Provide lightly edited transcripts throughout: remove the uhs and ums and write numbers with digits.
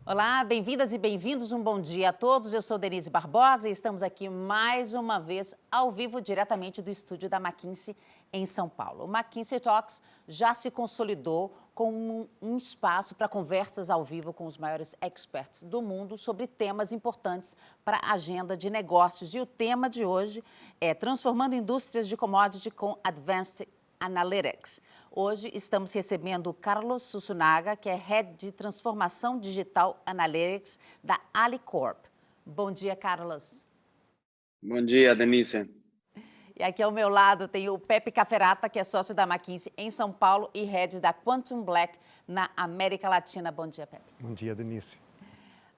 Olá, bem-vindas e bem-vindos, um bom dia a todos. Eu sou Denise Barbosa e estamos aqui mais uma vez ao vivo diretamente do estúdio da McKinsey em São Paulo. O McKinsey Talks já se consolidou como um espaço para conversas ao vivo com os maiores experts do mundo sobre temas importantes para a agenda de negócios. E o tema de hoje é Transformando Indústrias de Commodity com Advanced Analytics. Hoje estamos recebendo o Carlos Zuzunaga, que é Head de Transformação Digital Analytics da Alicorp. Bom dia, Carlos. Bom dia, Denise. E aqui ao meu lado tem o Pepe Cafferata, que é sócio da McKinsey em São Paulo e Head da QuantumBlack na América Latina. Bom dia, Pepe. Bom dia, Denise.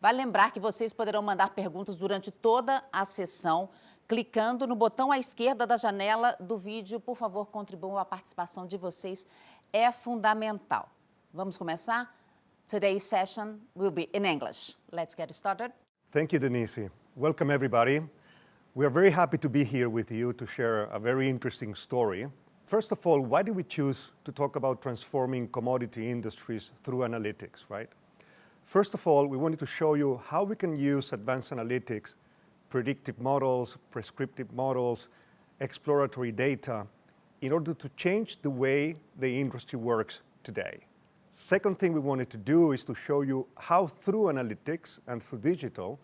Vale lembrar que vocês poderão mandar perguntas durante toda a sessão, clicando no botão à esquerda da janela do vídeo. Por favor, contribuam, a participação de vocês é fundamental. Vamos começar? Today's session will be in English. Let's get started. Thank you, Denise. Welcome, everybody. We are very happy to be here with you to share a very interesting story. First of all, why did we choose to talk about transforming commodity industries through analytics, right? First of all, we wanted to show you how we can use advanced analytics, predictive models, prescriptive models, exploratory data, in order to change the way the industry works today. Second thing we wanted to do is to show you how through analytics and through digital,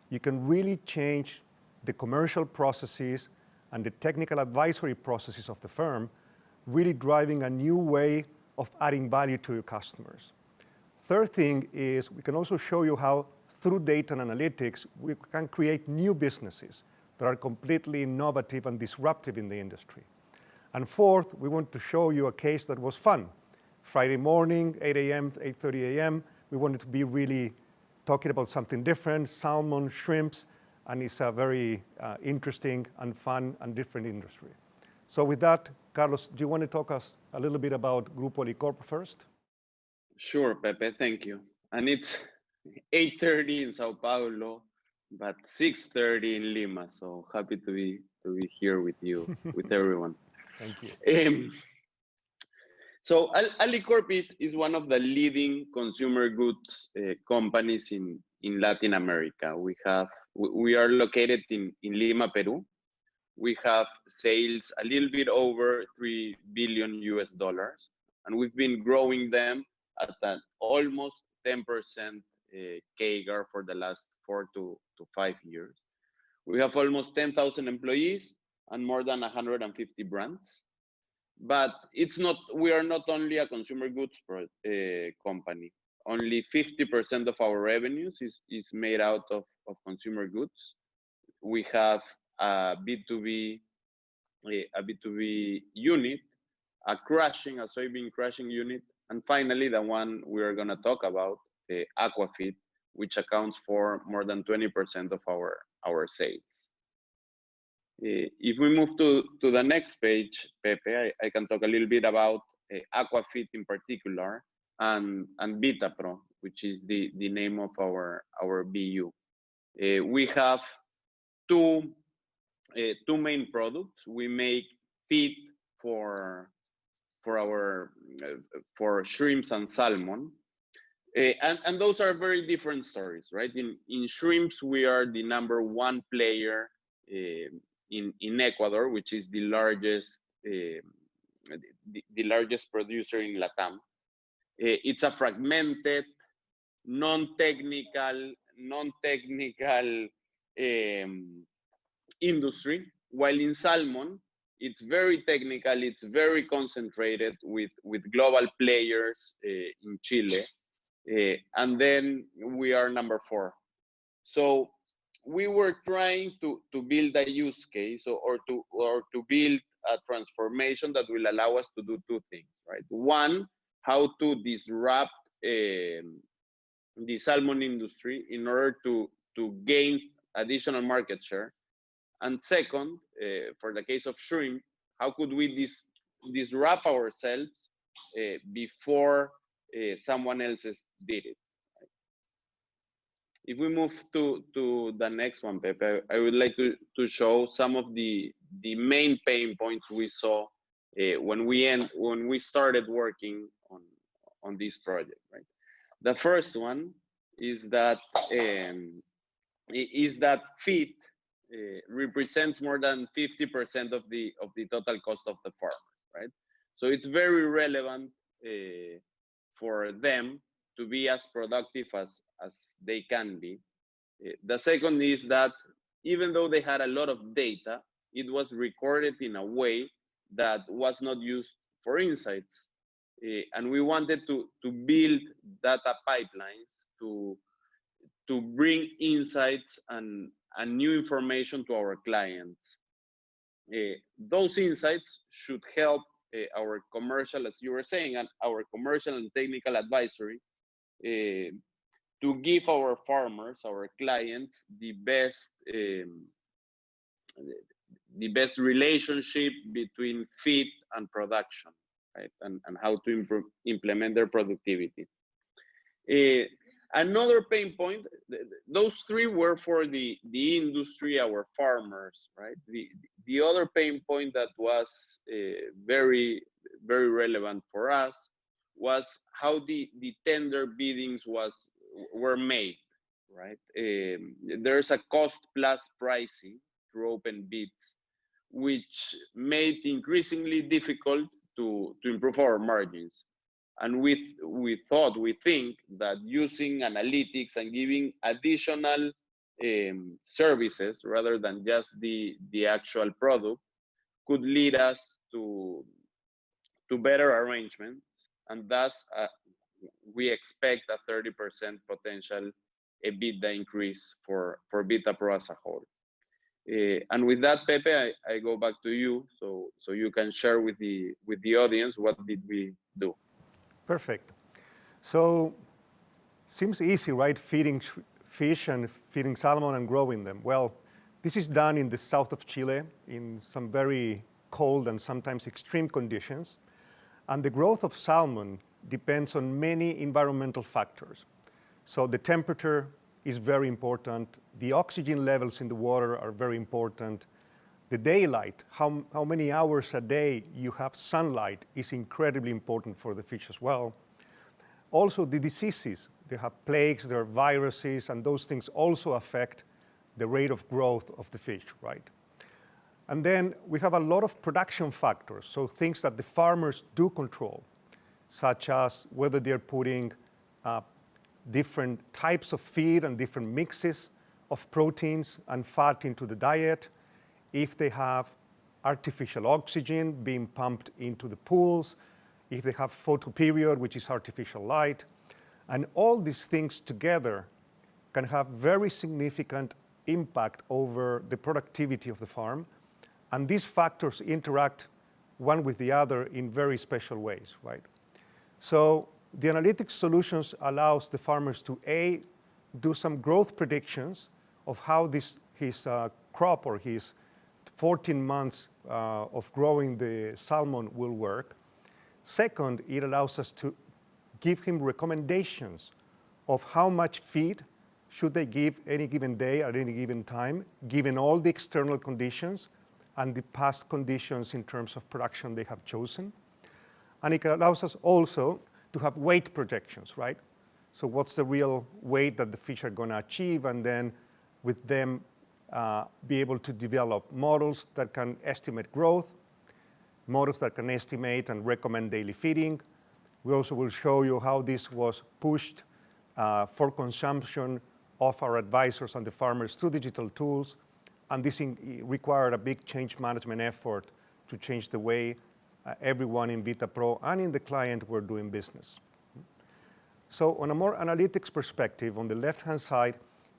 you can really change the commercial processes and the technical advisory processes of the firm, really driving a new way of adding value to your customers. Third thing is we can also show you how through data and analytics, we can create new businesses that are completely innovative and disruptive in the industry. And fourth, we want to show you a case that was fun. Friday morning, 8 a.m., 8:30 a.m., we wanted to be really talking about something different, salmon, shrimps, and it's a very interesting and fun and different industry. So with that, Carlos, do you want to talk us a little bit about Grupo Alicorp first? Sure, Pepe, thank you. And it's 8:30 in Sao Paulo, but 6:30 in Lima. So happy to be here with you, with everyone. Thank you. So Alicorp is one of the leading consumer goods companies in Latin America. We are located in Lima, Peru. We have sales a little bit over $3 billion, and we've been growing them at an almost 10% CAGR for the last 4 to 5 years. We have almost 10,000 employees and more than 150 brands. But we are not only a consumer goods company. Only 50% of our revenues is made out of consumer goods. We have a B2B unit, a soybean crushing unit, and finally the one we are going to talk about, the Aquafeed, which accounts for more than 20% of our sales. If we move to the next page, Pepe, I can talk a little bit about Aquafeed in particular and VitaPro, which is the name of our BU. We have two main products. We make feed for shrimps and salmon, and those are very different stories, right? In shrimps, we are the #1 player in Ecuador, which is the largest producer in Latam. It's a fragmented, non-technical industry, while in salmon, it's very technical, it's very concentrated with global players in Chile, and then we are #4. So we were trying to build a use case or to build a transformation that will allow us to do two things, right? One, how to disrupt the salmon industry in order to gain additional market share. And second, for the case of shrimp, how could we disrupt ourselves before someone else did it? If we move to the next one, Pepe, I would like to show some of the main pain points we saw when we started working on this project, right? The first one is that feed represents more than 50% of the total cost of the farm, right? So it's very relevant for them to be as productive as they can be. The second is that even though they had a lot of data, it was recorded in a way that was not used for insights. And we wanted to build data pipelines to bring insights and new information to our clients. Those insights should help our commercial, as you were saying, and our commercial and technical advisory to give our farmers, our clients, the best relationship between feed and production, right? And how to implement their productivity. Another pain point, those three were for the industry, our farmers, right? The other pain point that was very, very relevant for us was how the tender biddings were made, right? There's a cost plus pricing through open bids, which made it increasingly difficult to improve our margins. And we think that using analytics and giving additional services rather than just the actual product could lead us to better arrangements, and thus we expect a 30% potential EBITDA increase for Vitapro as a whole. And with that, Pepe, I go back to you, so you can share with the audience what did we do. Perfect. So, seems easy, right? Feeding fish and feeding salmon and growing them. Well, this is done in the south of Chile in some very cold and sometimes extreme conditions. And the growth of salmon depends on many environmental factors. So the temperature is very important. The oxygen levels in the water are very important. The daylight, how many hours a day you have sunlight is incredibly important for the fish as well. Also the diseases, they have plagues, there are viruses, and those things also affect the rate of growth of the fish, right? And then we have a lot of production factors, so things that the farmers do control, such as whether they're putting different types of feed and different mixes of proteins and fat into the diet, if they have artificial oxygen being pumped into the pools, if they have photoperiod, which is artificial light. And all these things together can have very significant impact over the productivity of the farm. And these factors interact one with the other in very special ways, right? So the analytics solutions allows the farmers to do some growth predictions of how his crop or his 14 months of growing the salmon will work. Second, it allows us to give him recommendations of how much feed should they give any given day at any given time, given all the external conditions and the past conditions in terms of production they have chosen. And it allows us also to have weight projections, right? So what's the real weight that the fish are gonna achieve, and then with them be able to develop models that can estimate growth, models that can estimate and recommend daily feeding. We also will show you how this was pushed for consumption of our advisors and the farmers through digital tools. And this required a big change management effort to change the way everyone in Vitapro and in the client were doing business. So on a more analytics perspective, on the left-hand side,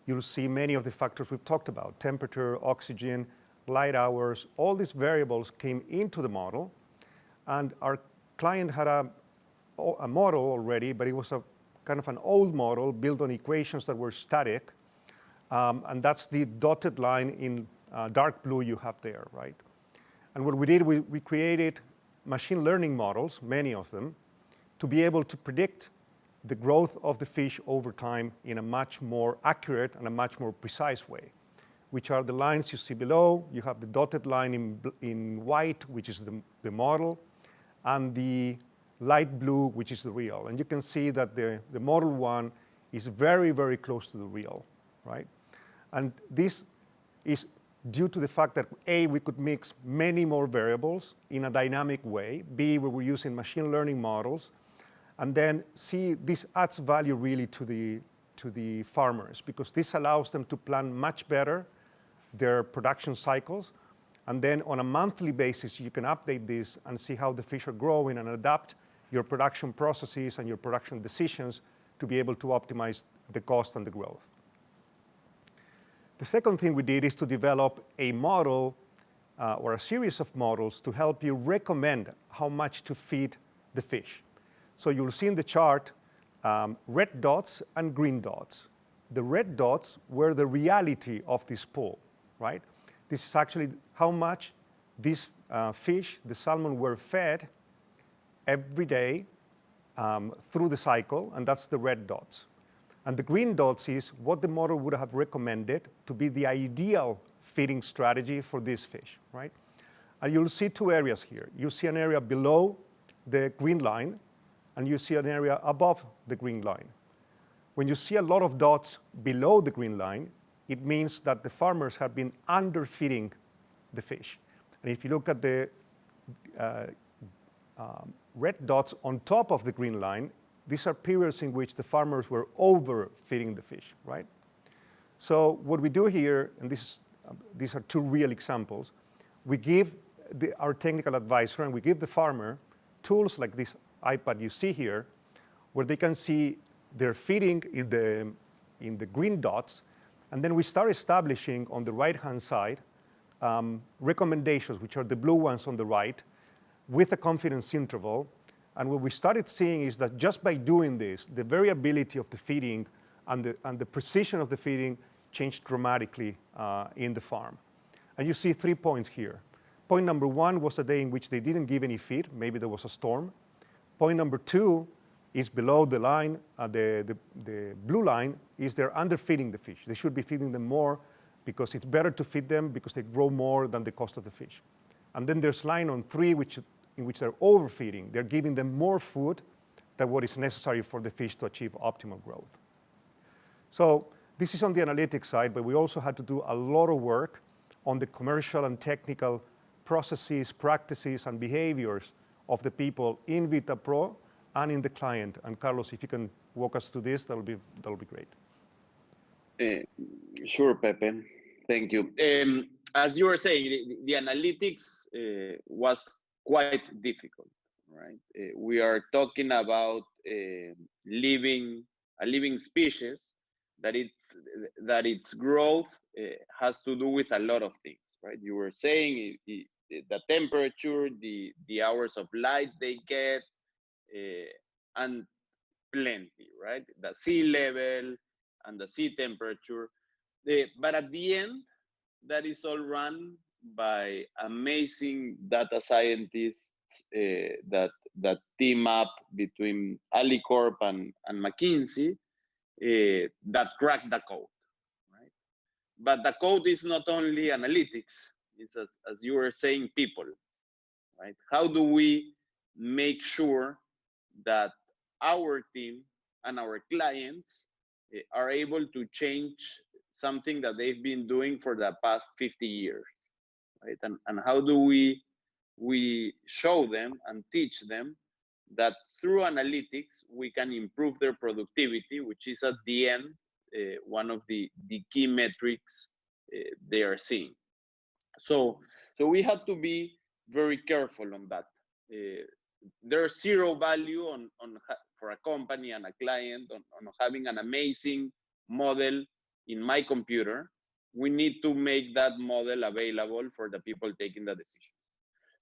you'll see many of the factors we've talked about: temperature, oxygen, light hours. All these variables came into the model, and our client had a model already, but it was a kind of an old model built on equations that were static, and that's the dotted line in dark blue you have there, right? And what we did, we created machine learning models, many of them, to be able to predict the growth of the fish over time in a much more accurate and a much more precise way, which are the lines you see below. You have the dotted line in white, which is the model, and the light blue, which is the real. And you can see that the model one is very, very close to the real, right? And this is due to the fact that A, we could mix many more variables in a dynamic way, B, we were using machine learning models, and then C, this adds value really to the farmers, because this allows them to plan much better their production cycles, and then on a monthly basis, you can update this and see how the fish are growing and adapt your production processes and your production decisions to be able to optimize the cost and the growth. The second thing we did is to develop a model or a series of models to help you recommend how much to feed the fish. So you'll see in the chart red dots and green dots. The red dots were the reality of this pool, right? This is actually how much these fish, the salmon, were fed every day through the cycle, and that's the red dots. And the green dots is what the model would have recommended to be the ideal feeding strategy for this fish, right? And you'll see two areas here. You see an area below the green line, and you see an area above the green line. When you see a lot of dots below the green line, it means that the farmers have been underfeeding the fish. And if you look at the red dots on top of the green line, these are periods in which the farmers were overfeeding the fish, right? So what we do here, and these are two real examples, we give our technical advisor and we give the farmer tools like this iPad you see here, where they can see their feeding in the green dots, and then we start establishing on the right-hand side recommendations, which are the blue ones on the right, with a confidence interval. And what we started seeing is that just by doing this, the variability of the feeding and the precision of the feeding changed dramatically in the farm. And you see 3 points here. Point number 1 was a day in which they didn't give any feed. Maybe there was a storm. Point number 2 is below the line. The blue line is they're underfeeding the fish. They should be feeding them more because it's better to feed them because they grow more than the cost of the fish. And then there's line on 3, in which they're overfeeding. They're giving them more food than what is necessary for the fish to achieve optimal growth. So this is on the analytics side, but we also had to do a lot of work on the commercial and technical processes, practices, and behaviors of the people in VitaPro and in the client. And Carlos, if you can walk us through this, that'll be great. Sure, Pepe. Thank you. As you were saying, the analytics was quite difficult, right? We are talking about a living species that its growth has to do with a lot of things, right? You were saying the temperature, the hours of light they get, and plenty, right? The sea level and the sea temperature. But at the end, that is all run by amazing data scientists that team up between Alicorp and McKinsey that crack the code, right? But the code is not only analytics, it's as you were saying, people, right? How do we make sure that our team and our clients are able to change something that they've been doing for the past 50 years, right? And how do we show them and teach them that through analytics, we can improve their productivity, which is at the end, one of the key metrics they are seeing. So we had to be very careful on that. There's zero value for a company and a client on having an amazing model in my computer. We need to make that model available for the people taking the decision.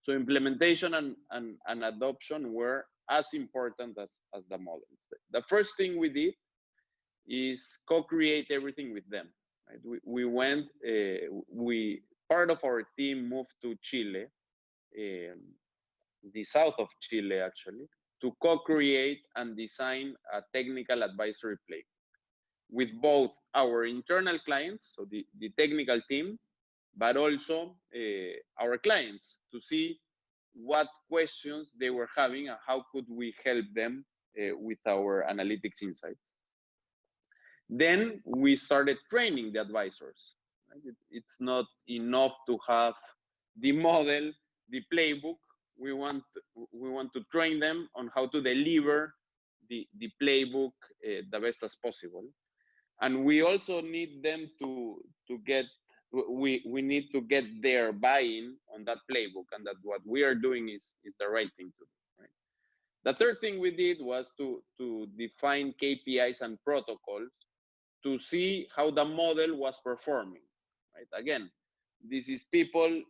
So implementation and adoption were as important as the models. The first thing we did is co-create everything with them. Right? We went, part of our team moved to Chile, the south of Chile actually, to co-create and design a technical advisory play with both our internal clients, so the technical team, but also our clients, to see what questions they were having and how could we help them with our analytics insights. Then we started training the advisors. Right? It's not enough to have the model, the playbook. We want to train them on how to deliver the playbook the best as possible. And we also need them to get, we need to get their buy-in on that playbook, and that what we are doing is the right thing to do. Right? The third thing we did was to define KPIs and protocols to see how the model was performing. Right? Again, this is people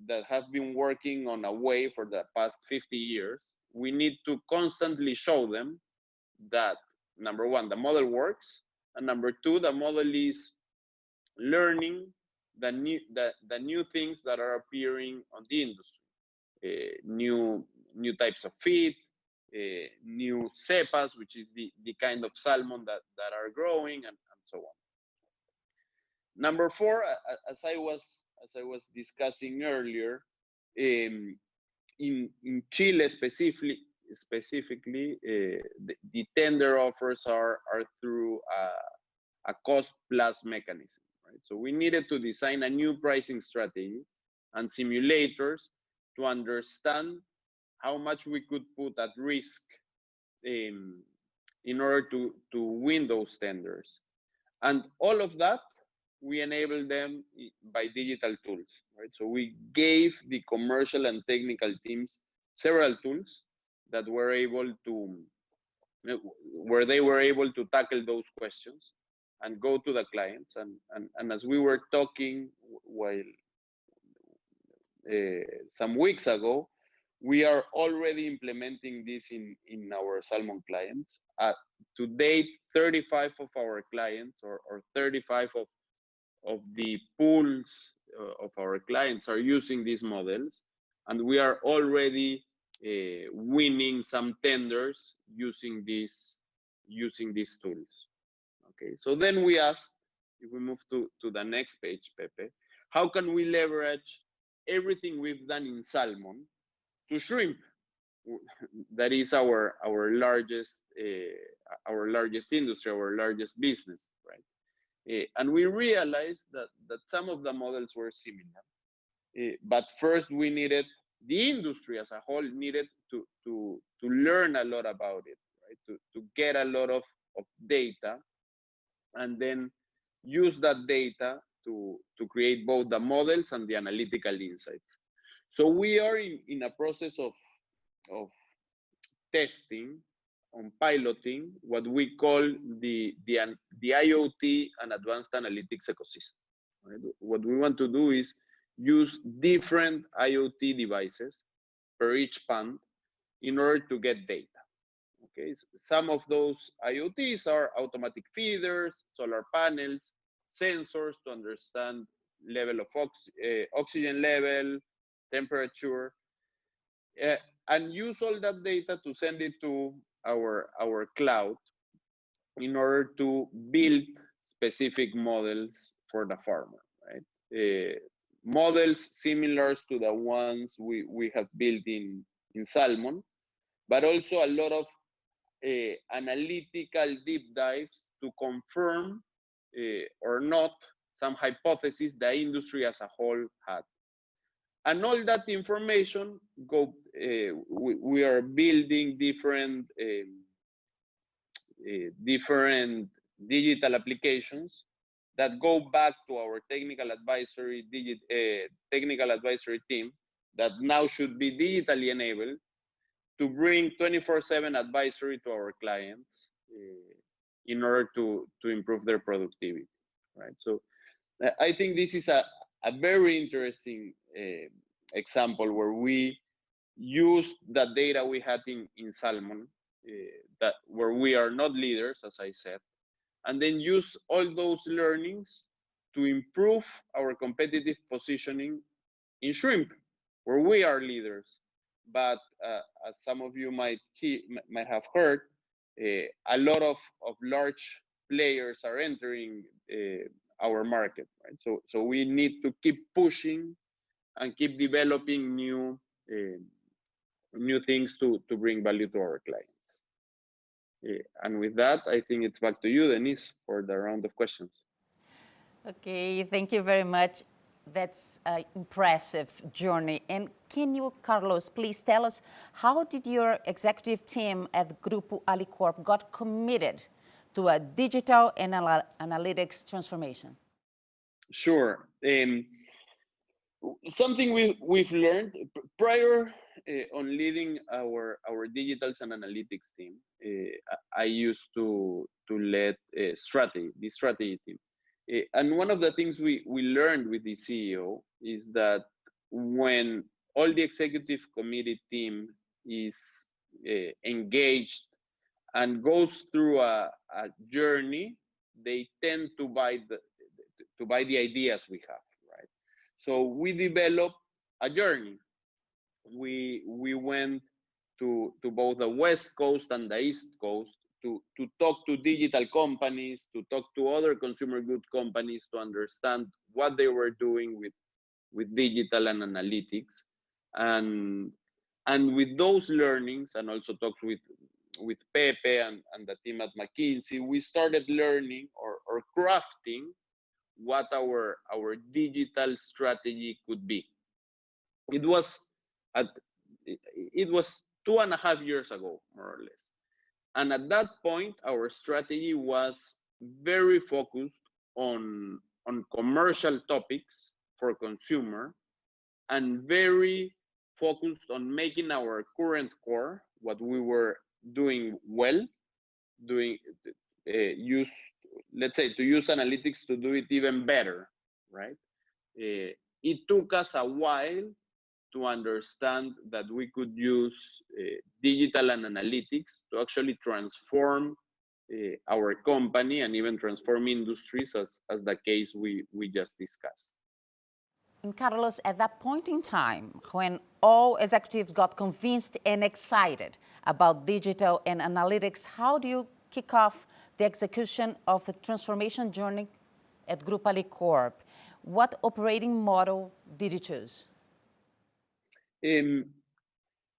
that have been working on a way for the past 50 years. We need to constantly show them that, number one, the model works, and number two, the model is learning the new things that are appearing on the industry, new types of feed, new cepas, which is the kind of salmon that are growing, and so on. Number four, as I was discussing earlier, in Chile specifically, the tender offers are through a cost plus mechanism, right? So we needed to design a new pricing strategy and simulators to understand how much we could put at risk in order to win those tenders. And all of that, we enabled them by digital tools, right? So we gave the commercial and technical teams several tools that were able to, where they were able to tackle those questions and go to the clients. And as we were talking while some weeks ago, we are already implementing this in our salmon clients. To date, 35 of our clients, or 35 of the pools of our clients are using these models, and we are already winning some tenders using these tools. Okay, so then we asked, if we move to the next page, Pepe, how can we leverage everything we've done in salmon to shrimp? That is our largest industry, our largest business, right? And we realized that some of the models were similar, but first we needed, the industry as a whole needed to learn a lot about it, right? To get a lot of data, and then use that data to create both the models and the analytical insights. So we are in a process of testing, on piloting what we call the IoT and advanced analytics ecosystem. Right? What we want to do is use different IoT devices per each pond in order to get data. Okay, some of those IoTs are automatic feeders, solar panels, sensors to understand level of oxygen level, temperature, and use all that data to send it to our cloud in order to build specific models for the farmer, right? Models similar to the ones we have built in salmon, but also a lot of analytical deep dives to confirm or not some hypotheses the industry as a whole had. And all that information we are building different digital applications that go back to our technical advisory team that now should be digitally enabled to bring 24/7 advisory to our clients in order to improve their productivity, right? So I think this is a very interesting example where we used the data we had in salmon, that where we are not leaders, as I said, and then use all those learnings to improve our competitive positioning in shrimp, where we are leaders. But as some of you might have heard, a lot of large players are entering our market, right? So we need to keep pushing and keep developing new things to bring value to our clients. And with that, I think it's back to you, Denise, for the round of questions. Okay, thank you very much. That's an impressive journey. And can you, Carlos, please tell us, how did your executive team at Grupo Alicorp got committed to a digital and analytics transformation? Sure. Something we've learned prior on leading our digitals and analytics team, I used to lead the strategy team. And one of the things we learned with the CEO is that when all the executive committee team is engaged and goes through a journey, they tend to buy the ideas we have, right? So we developed a journey. We went to both the West Coast and the East Coast to talk to digital companies, to talk to other consumer good companies, to understand what they were doing with digital and analytics. And with those learnings, and also talked with Pepe and the team at McKinsey, we started learning or crafting what our digital strategy could be. It was 2.5 years ago, more or less. And at that point, our strategy was very focused on commercial topics for consumer, and very focused on making our current core, what we were doing well, let's say, to use analytics to do it even better, right? It took us a while to understand that we could use digital and analytics to actually transform our company and even transform industries, as the case we just discussed. And Carlos, at that point in time, when all executives got convinced and excited about digital and analytics, how do you kick off the execution of the transformation journey at Grupo Alicorp? What operating model did you choose?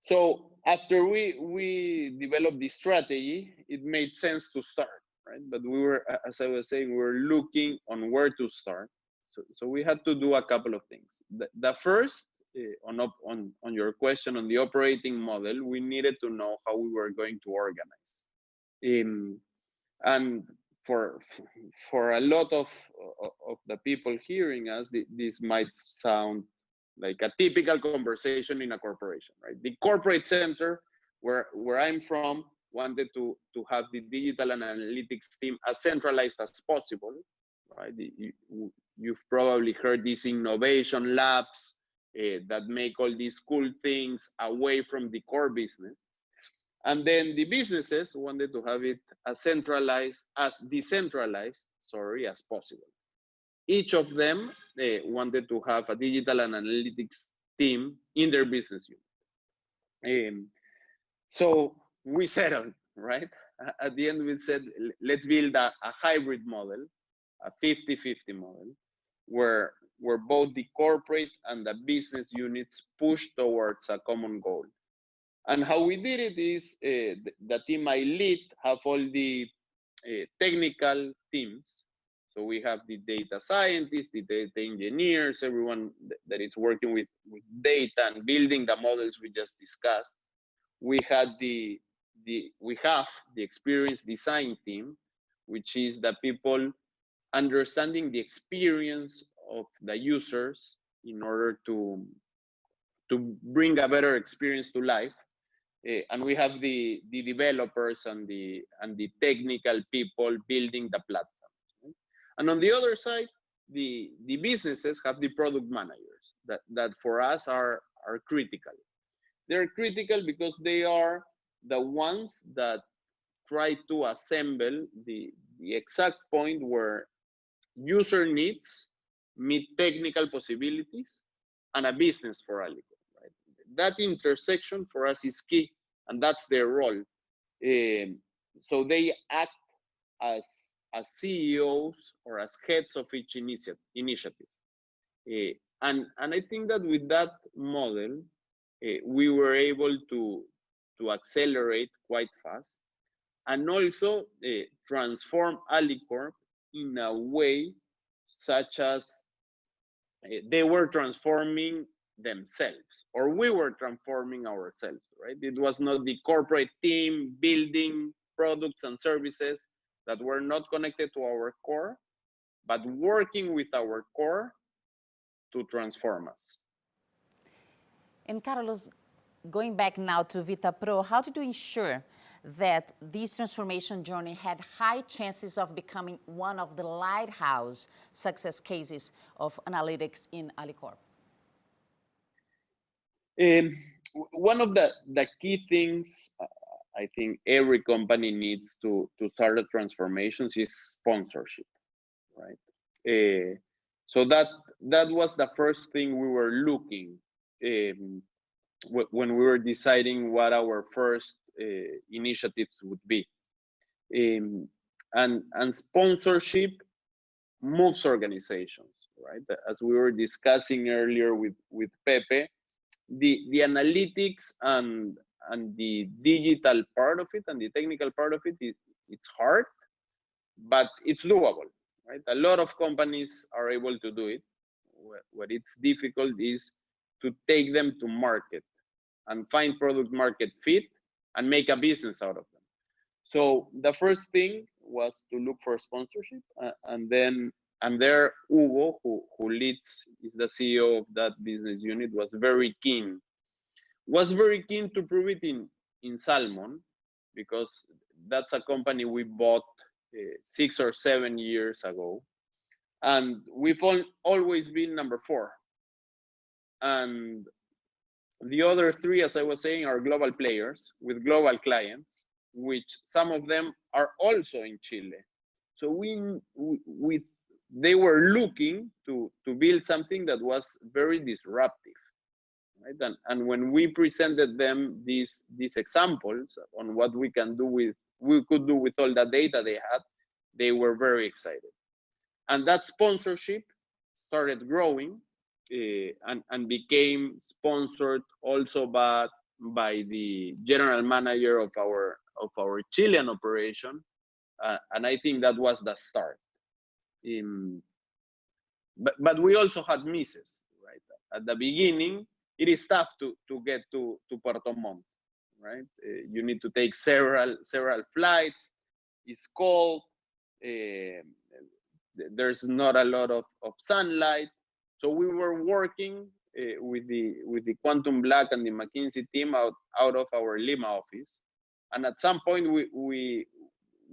So after we developed the strategy, it made sense to start, right? But we were, as I was saying, we were looking on where to start. So we had to do a couple of things. The first, on your question on the operating model, we needed to know how we were going to organize. And for a lot of the people hearing us, this might sound like a typical conversation in a corporation, right? The corporate center, where I'm from, wanted to have the digital and analytics team as centralized as possible, right? You've probably heard these innovation labs that make all these cool things away from the core business. And then the businesses wanted to have it as decentralized as possible. Each of them wanted to have a digital and analytics team in their business unit. So we settled, right? At the end, we said, let's build a hybrid model, a 50-50 model, where both the corporate and the business units push towards a common goal. And how we did it is the team I lead have all the technical teams. So we have the data scientists, the data engineers, everyone that is working with data and building the models we just discussed. We have the experience design team, which is the people understanding the experience of the users in order to bring a better experience to life. And we have the developers and the technical people building the platforms. Right? And on the other side, the businesses have the product managers that for us are critical. They're critical because they are the ones that try to assemble the exact point where user needs meet technical possibilities and a business for Alicorp. That intersection for us is key, and that's their role. So they act as CEOs or as heads of each initiative. And I think that with that model, we were able to accelerate quite fast. and also transform Alicorp in a way such as they were transforming themselves, or we were transforming ourselves, right? It was not the corporate team building products and services that were not connected to our core, but working with our core to transform us. And Carlos, going back now to Vita Pro, how did you ensure that this transformation journey had high chances of becoming one of the Lighthouse success cases of analytics in Alicorp? One of the key things I think every company needs to start a transformations is sponsorship, right? So that was the first thing we were looking when we were deciding what our first initiatives would be. And sponsorship moves organizations, right? As we were discussing earlier with Pepe, the analytics and the digital part of it and the technical part of it, it's hard, but it's doable, right? A lot of companies are able to do it. What it's difficult is to take them to market and find product market fit and make a business out of them. So the first thing was to look for sponsorship, and there Hugo, who leads, is the CEO of that business unit, was very keen to prove it in Salmon, because that's a company we bought 6 or 7 years ago, and we've always been number 4. And the other 3, as I was saying, are global players with global clients, which some of them are also in Chile. So they were looking to build something that was very disruptive, right? And when we presented them these examples on what we could do with all the data they had, they were very excited. And that sponsorship started growing and became sponsored also by the general manager of our Chilean operation, and I think that was the start. But we also had misses, right? At the beginning, it is tough to get to Puerto Montt, right? You need to take several flights. It's cold. There's not a lot of sunlight. So we were working with the QuantumBlack and the McKinsey team out of our Lima office, and at some point we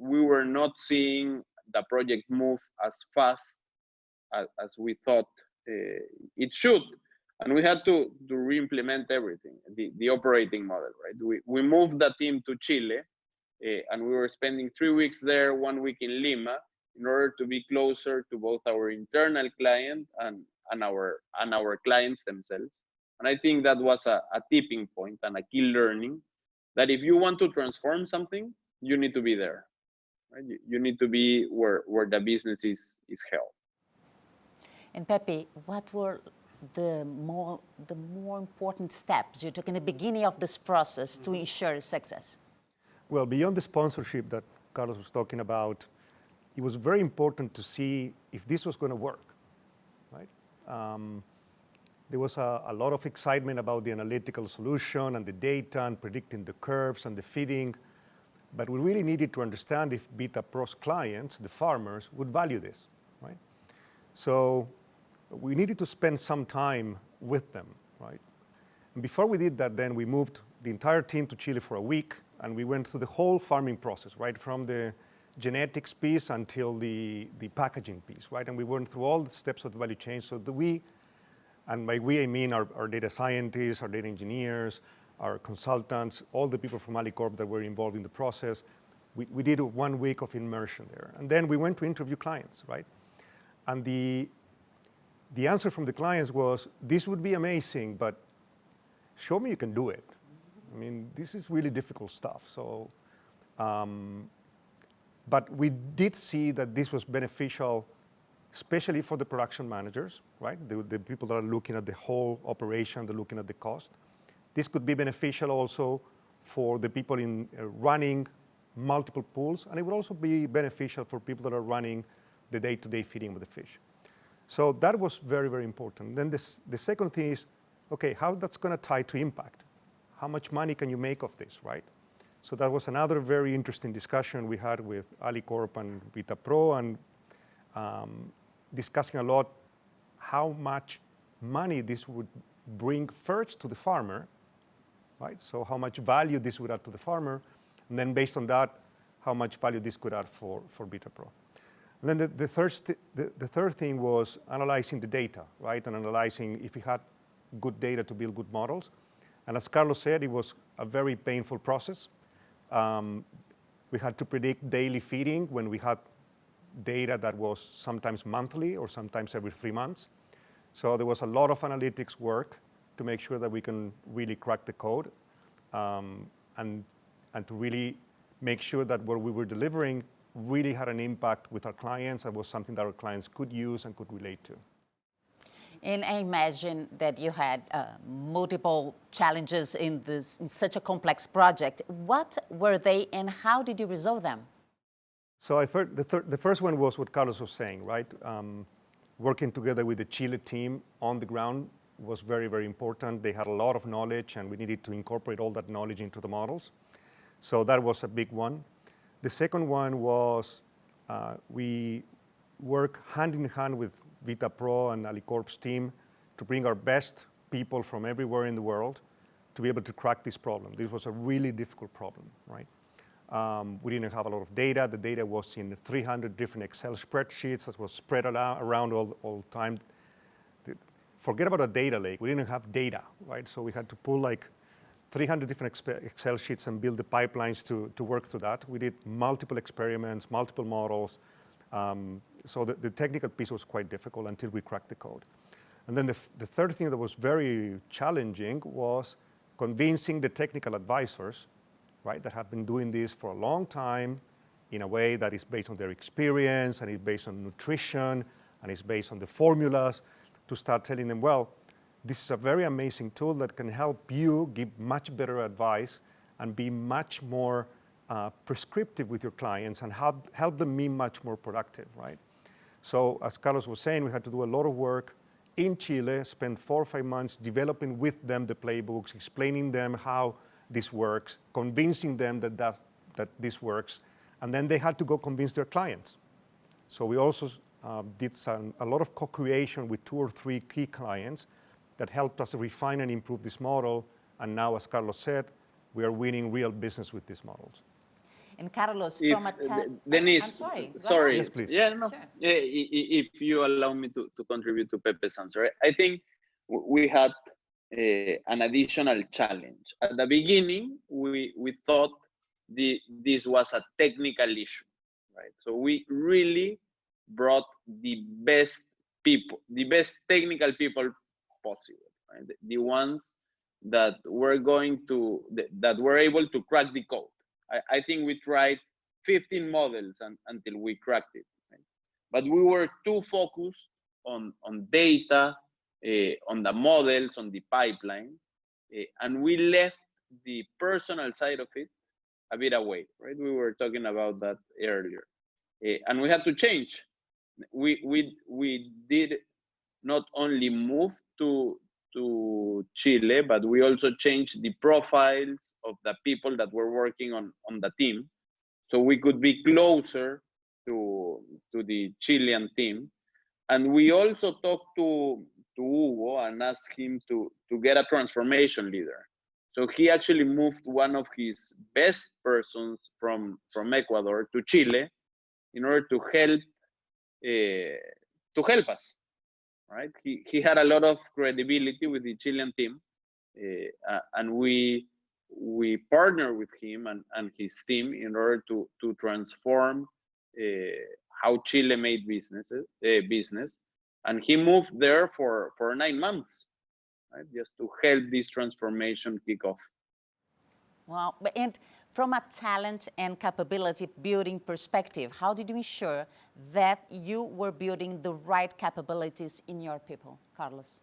were not seeing the project move as fast as we thought it should, and we had to re-implement everything, the operating model, right? We moved the team to Chile, and we were spending 3 weeks there, 1 week in Lima, in order to be closer to both our internal client and our clients themselves. And I think that was a tipping point and a key learning, that if you want to transform something, you need to be there, right? You need to be where the business is held. And Pepe, what were the more important steps you took in the beginning of this process to ensure success? Well, beyond the sponsorship that Carlos was talking about, it was very important to see if this was going to work, right? There was a lot of excitement about the analytical solution and the data and predicting the curves and the fitting, but we really needed to understand if Vita Pro's clients, the farmers, would value this, right? So we needed to spend some time with them, right? And before we did that, then we moved the entire team to Chile for a week, and we went through the whole farming process, right? From the genetics piece until the packaging piece, right? And we went through all the steps of the value chain so that we, and by we I mean our data scientists, our data engineers, our consultants, all the people from Alicorp that were involved in the process, we did 1 week of immersion there. And then we went to interview clients, right? And the answer from the clients was, this would be amazing, but show me you can do it. I mean, this is really difficult stuff. So, but we did see that this was beneficial, especially for the production managers, right? The people that are looking at the whole operation, they're looking at the cost. This could be beneficial also for the people in running multiple pools, and it would also be beneficial for people that are running the day-to-day feeding with the fish. So that was very, very important. Then the second thing is, okay, how that's going to tie to impact? How much money can you make of this, right? So that was another very interesting discussion we had with Alicorp and VitaPro, and discussing a lot how much money this would bring first to the farmer, right? So how much value this would add to the farmer, and then based on that, how much value this could add for VitaPro. And then the third thing was analyzing the data, right? And analyzing if we had good data to build good models. And as Carlos said, it was a very painful process. We had to predict daily feeding when we had data that was sometimes monthly or sometimes every 3 months. So there was a lot of analytics work to make sure that we can really crack the code, and to really make sure that what we were delivering really had an impact with our clients and was something that our clients could use and could relate to. And I imagine that you had multiple challenges in such a complex project. What were they, and how did you resolve them? So the first one was what Carlos was saying, right? Working together with the Chile team on the ground was very, very important. They had a lot of knowledge, and we needed to incorporate all that knowledge into the models. So that was a big one. The second one was we work hand in hand with VitaPro and Alicorp's team to bring our best people from everywhere in the world to be able to crack this problem. This was a really difficult problem, right? We didn't have a lot of data. The data was in 300 different Excel spreadsheets that was spread around all the time. Forget about a data lake. We didn't have data, right? So we had to pull like 300 different Excel sheets and build the pipelines to work through that. We did multiple experiments, multiple models. So the technical piece was quite difficult until we cracked the code. And then the third thing that was very challenging was convincing the technical advisors, right, that have been doing this for a long time in a way that is based on their experience and is based on nutrition and is based on the formulas, to start telling them, well, this is a very amazing tool that can help you give much better advice and be much more prescriptive with your clients and help them be much more productive, right? So as Carlos was saying, we had to do a lot of work in Chile, spend 4 or 5 months developing with them the playbooks, explaining them how this works, convincing them that this works, and then they had to go convince their clients. So we also did a lot of co-creation with 2 or 3 key clients that helped us refine and improve this model, and now, as Carlos said, we are winning real business with these models. And Carlos, If, from a Denise, I'm sorry. Sorry. Yes, please. Yeah, no. Sure. If you allow me to contribute to Pepe's answer, I think we had an additional challenge. At the beginning, we thought this was a technical issue, right? So we really brought the best people, the best technical people possible, right? The ones that were that were able to crack the code. I think we tried 15 models until we cracked it, right? But we were too focused on data, on the models, on the pipeline, and we left the personal side of it a bit away, right? We were talking about that earlier, and we had to change. We did not only move to Chile, but we also changed the profiles of the people that were working on the team, so we could be closer to the Chilean team. And we also talked to Hugo and asked him to get a transformation leader. So he actually moved one of his best persons from Ecuador to Chile in order to help us. Right? He had a lot of credibility with the Chilean team, and we partnered with him and his team in order to transform how Chile made business. And he moved there for 9 months, right? Just to help this transformation kick off. Well, and from a talent and capability building perspective, how did you ensure that you were building the right capabilities in your people, Carlos?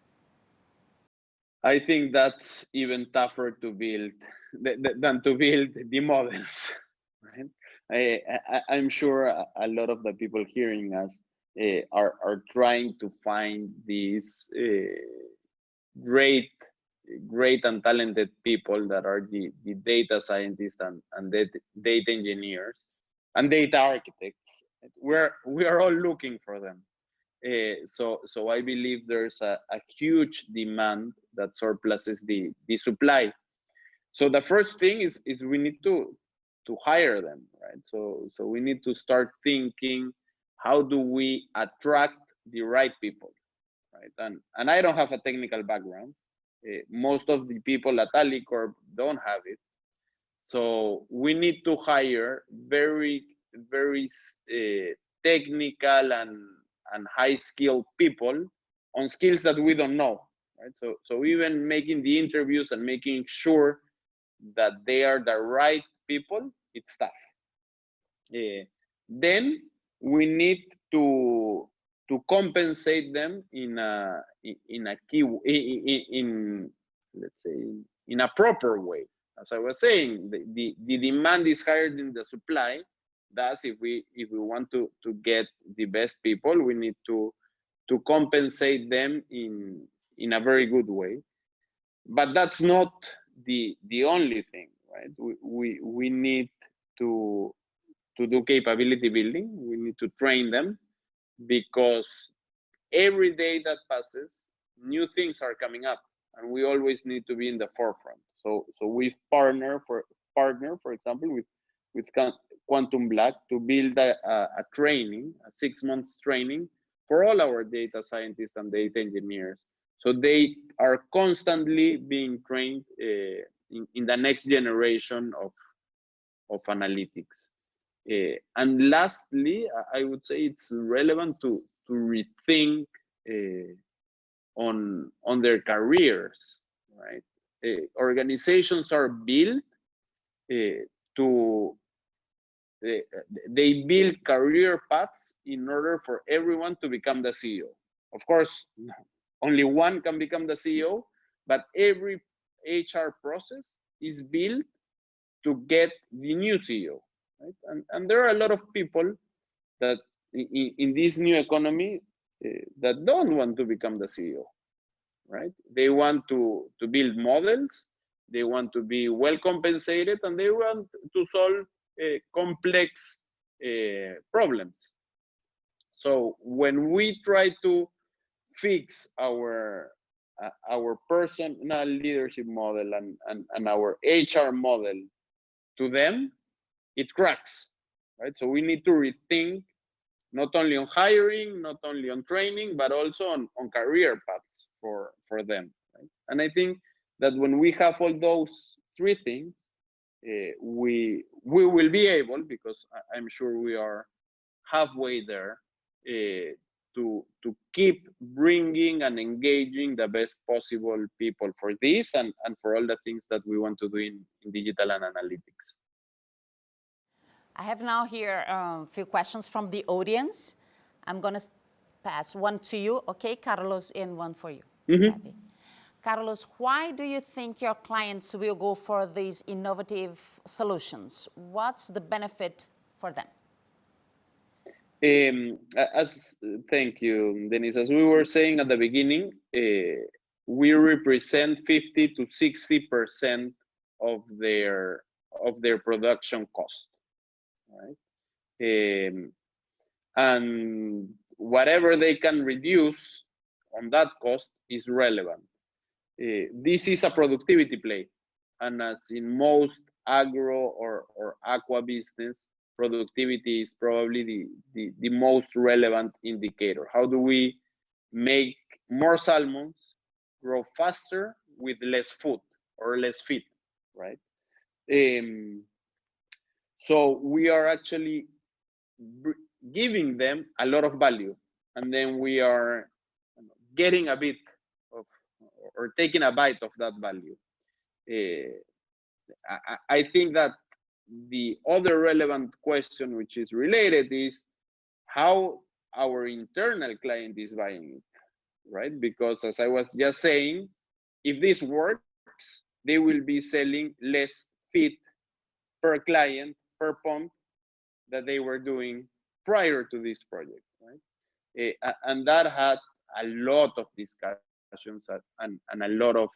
I think that's even tougher to build than to build the models, right? I'm sure a lot of the people hearing us are trying to find these great and talented people that are the data scientists and data engineers and data architects. We are all looking for them. So I believe there's a huge demand that surpasses the supply. So the first thing is we need to hire them, right? So we need to start thinking, how do we attract the right people, right? And I don't have a technical background. Most of the people at Alicorp don't have it. So we need to hire very technical and high skilled people on skills that we don't know, right? So even making the interviews and making sure that they are the right people, it's tough. Then we need to compensate them in a let's say in a proper way. As I was saying, the demand is higher than the supply. Thus, if we want to get the best people, we need to compensate them in a very good way. But that's not the only thing, right? We need to do capability building. We need to train them, because every day that passes, new things are coming up, and we always need to be in the forefront. So we partner, for example, with QuantumBlack to build a training, a 6 months training for all our data scientists and data engineers. So they are constantly being trained in the next generation of analytics. And lastly, I would say it's relevant to rethink on their careers, right? Organizations are built they build career paths in order for everyone to become the CEO. Of course, only one can become the CEO, but every HR process is built to get the new CEO, right? And there are a lot of people that in this new economy that don't want to become the CEO, right? They want to build models, they want to be well compensated, and they want to solve complex problems. So when we try to fix our personal leadership model and our HR model to them, it cracks, right? So we need to rethink not only on hiring, not only on training, but also on career paths for them, right? And I think that when we have all those three things, we will be able, because I'm sure we are halfway there, to keep bringing and engaging the best possible people for this and for all the things that we want to do in digital and analytics. I have now here a few questions from the audience. I'm going to pass one to you, okay, Carlos, and one for you. Mm-hmm. Carlos, why do you think your clients will go for these innovative solutions? What's the benefit for them? Thank you, Denise. As we were saying at the beginning, we represent 50 to 60% of their production cost, right? And whatever they can reduce on that cost is relevant. This is a productivity play, and as in most agro or aqua business, productivity is probably the most relevant indicator. How do we make more salmons grow faster with less food or less feed, right? So we are actually giving them a lot of value, and then we are getting a bit of, or taking a bite of that value. I think that the other relevant question, which is related, is how our internal client is buying it, right? Because as I was just saying, if this works, they will be selling less feed per client, per pond, that they were doing prior to this project, right? And that had a lot of discussions and a lot of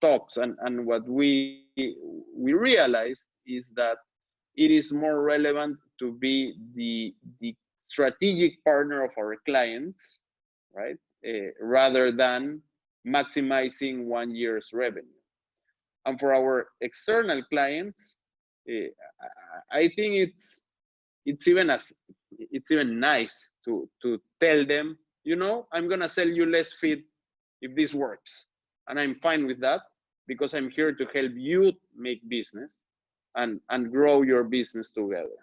talks. And what we realized is that it is more relevant to be the strategic partner of our clients, right? Rather than maximizing 1 year's revenue. And for our external clients, I think it's even nice to tell them, you know, I'm gonna sell you less feed if this works, and I'm fine with that because I'm here to help you make business and grow your business together.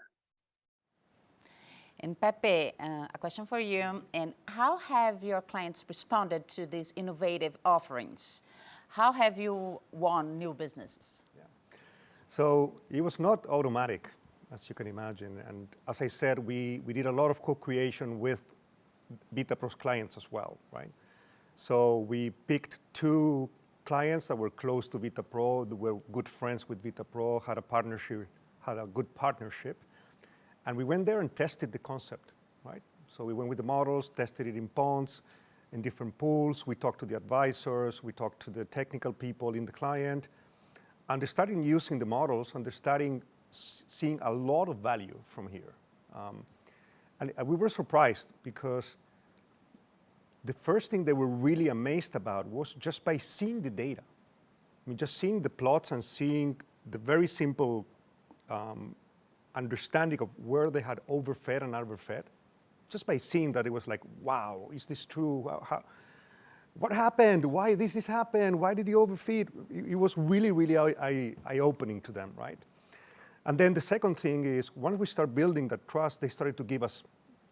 And Pepe, a question for you. And how have your clients responded to these innovative offerings? How have you won new businesses? Yeah. So it was not automatic, as you can imagine. And as I said, we did a lot of co-creation with Vitapro's clients as well, right? So we picked 2 clients that were close to Vitapro, that were good friends with Vitapro, had a good partnership. And we went there and tested the concept, right? So we went with the models, tested it in ponds, in different pools. We talked to the advisors, we talked to the technical people in the client, and they started using the models, and they're starting seeing a lot of value from here. And we were surprised because the first thing they were really amazed about was just by seeing the data. I mean, just seeing the plots and seeing the very simple understanding of where they had overfed and underfed, just by seeing that, it was like, wow, is this true? What happened? Why this happened? Why did he overfeed? It was really, really eye-opening to them, right? And then the second thing is, once we start building that trust, they started to give us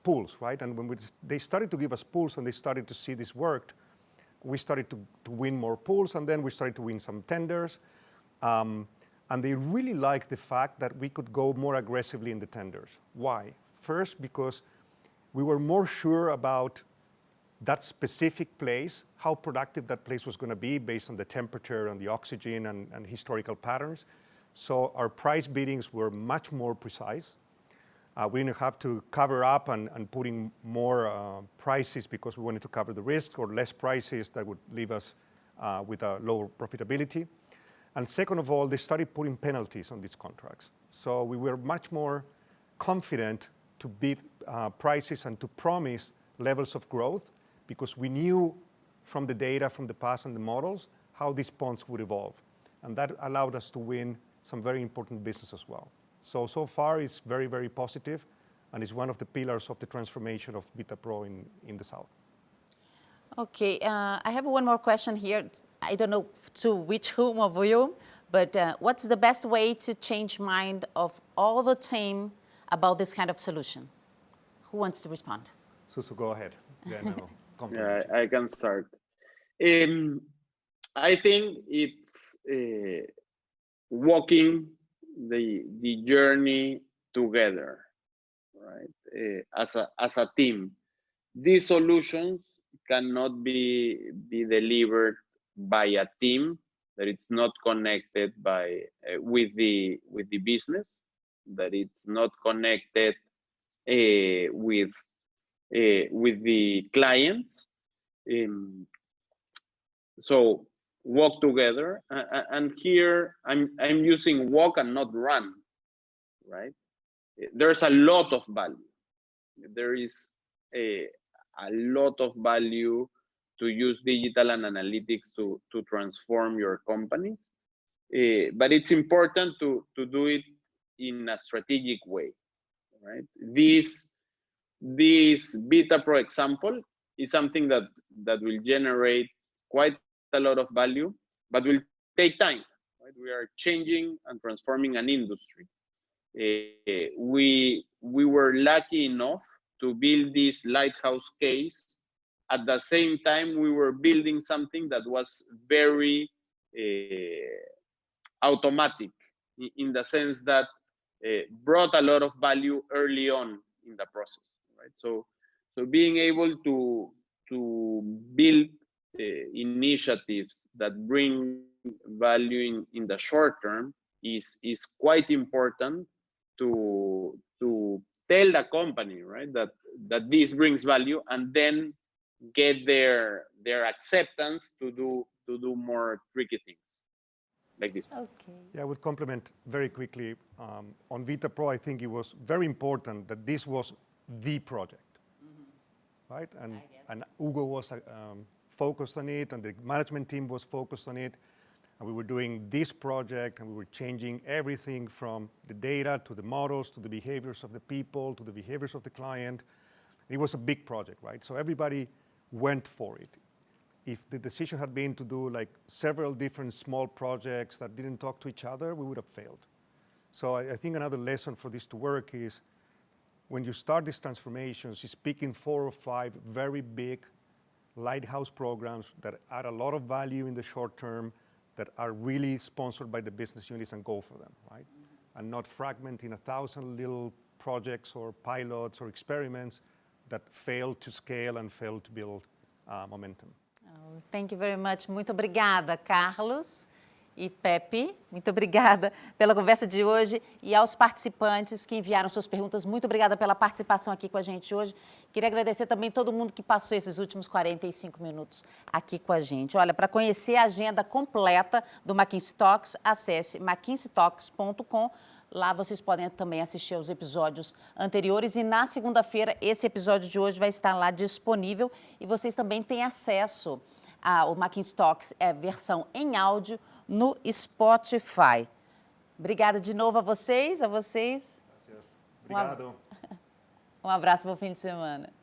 pools, right? And when they started to give us pools and they started to see this worked, we started to win more pools, and then we started to win some tenders. And they really liked the fact that we could go more aggressively in the tenders. Why? First, because we were more sure about that specific place, how productive that place was going to be based on the temperature and the oxygen and historical patterns. So our price biddings were much more precise. We didn't have to cover up and put in more prices because we wanted to cover the risk, or less prices that would leave us with a lower profitability. And second of all, they started putting penalties on these contracts. So we were much more confident to bid prices and to promise levels of growth, because we knew from the data from the past and the models how these ponds would evolve. And that allowed us to win some very important business as well. So far it's very, very positive, and it's one of the pillars of the transformation of Vitapro in the South. Okay, I have one more question here. I don't know to which whom of you, but what's the best way to change mind of all the team about this kind of solution? Who wants to respond? Susu, go ahead. Then yeah, I can start. I think it's walking the journey together, right? As a team. These solutions cannot be delivered by a team that it's not connected with the business, that it's not connected with the clients. So walk together, and here I'm using walk and not run, right? There's a lot of value. There is a lot of value to use digital and analytics to transform your companies, but it's important to do it in a strategic way, right? This Vitapro example is something that will generate quite a lot of value, but will take time, right? We are changing and transforming an industry. We were lucky enough to build this Lighthouse case. At the same time, we were building something that was very automatic, in the sense that brought a lot of value early on in the process, right? So being able to build initiatives that bring value in the short term is quite important to tell the company, right, that this brings value, and then get their acceptance to do more tricky things like this. Okay. Yeah, I would compliment very quickly. On Vita Pro, I think it was very important that this was the project, right? And Hugo was focused on it, and the management team was focused on it. And we were doing this project, and we were changing everything from the data to the models to the behaviors of the people to the behaviors of the client. It was a big project, right? So everybody went for it. If the decision had been to do like several different small projects that didn't talk to each other, we would have failed. So I think another lesson for this to work is when you start these transformations, is picking 4 or 5 very big lighthouse programs that add a lot of value in the short term, that are really sponsored by the business units, and go for them, right? And not fragmenting 1,000 little projects or pilots or experiments that fail to scale and fail to build momentum. Oh, thank you very much. Muito obrigada, Carlos e Pepe. Muito obrigada pela conversa de hoje, e aos participantes que enviaram suas perguntas. Muito obrigada pela participação aqui com a gente hoje. Queria agradecer também todo mundo que passou esses últimos 45 minutos aqui com a gente. Olha, para conhecer a agenda completa do McKinsey Talks, acesse mckinseytalks.com. Lá vocês podem também assistir aos episódios anteriores, e na segunda-feira esse episódio de hoje vai estar lá disponível, e vocês também têm acesso ao McKinsey Talks, versão em áudio, no Spotify. Obrigada de novo a vocês. Gracias. Obrigado. Um abraço, bom fim de semana.